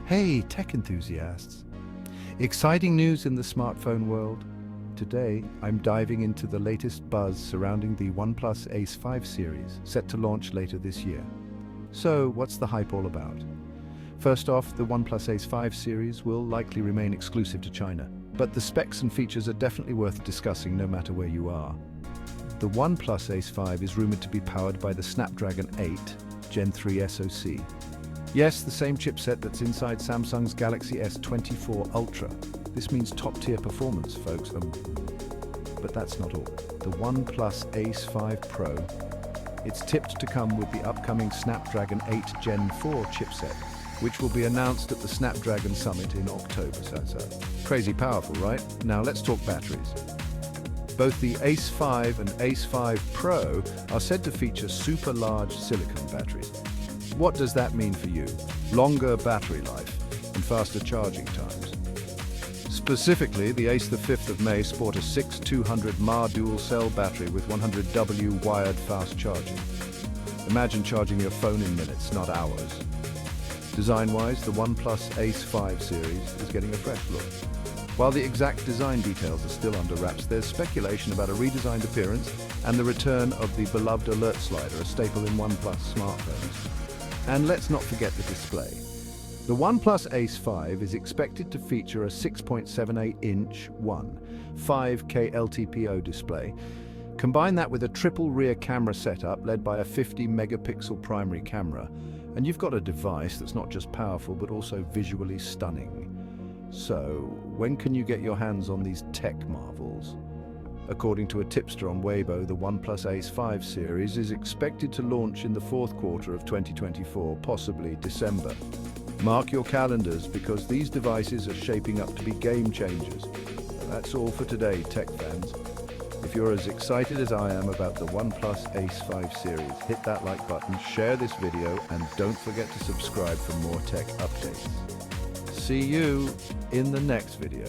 Hey, tech enthusiasts! Exciting news in the smartphone world. Today, I'm diving into the latest buzz surrounding the OnePlus Ace 5 series, set to launch later this year. So, what's the hype all about? First off, the OnePlus Ace 5 series will likely remain exclusive to China, but the specs and features are definitely worth discussing no matter where you are. The OnePlus Ace 5 is rumored to be powered by the Snapdragon 8 Gen 3 SoC. Yes, the same chipset that's inside Samsung's Galaxy S24 Ultra. This means top-tier performance, folks. But that's not all. The OnePlus Ace 5 Pro, it's tipped to come with the upcoming Snapdragon 8 Gen 4 chipset, which will be announced at the Snapdragon Summit in October. So it's crazy powerful, right? Now let's talk batteries. Both the Ace 5 and Ace 5 Pro are said to feature super large silicon batteries. What does that mean for you? Longer battery life and faster charging times. Specifically, the Ace the 5th of May sport a 6200 mAh dual-cell battery with 100W wired fast charging. Imagine charging your phone in minutes, not hours. Design-wise, the OnePlus Ace 5 series is getting a fresh look. While the exact design details are still under wraps, there's speculation about a redesigned appearance and the return of the beloved alert slider, a staple in OnePlus smartphones. And let's not forget the display. The OnePlus Ace 5 is expected to feature a 6.78-inch 5K LTPO display. Combine that with a triple rear camera setup led by a 50-megapixel primary camera, and you've got a device that's not just powerful but also visually stunning. So, when can you get your hands on these tech marvels? According to a tipster on Weibo, the OnePlus Ace 5 series is expected to launch in the fourth quarter of 2024, possibly December. Mark your calendars because these devices are shaping up to be game changers. That's all for today, tech fans. If you're as excited as I am about the OnePlus Ace 5 series, hit that like button, share this video, and don't forget to subscribe for more tech updates. See you in the next video.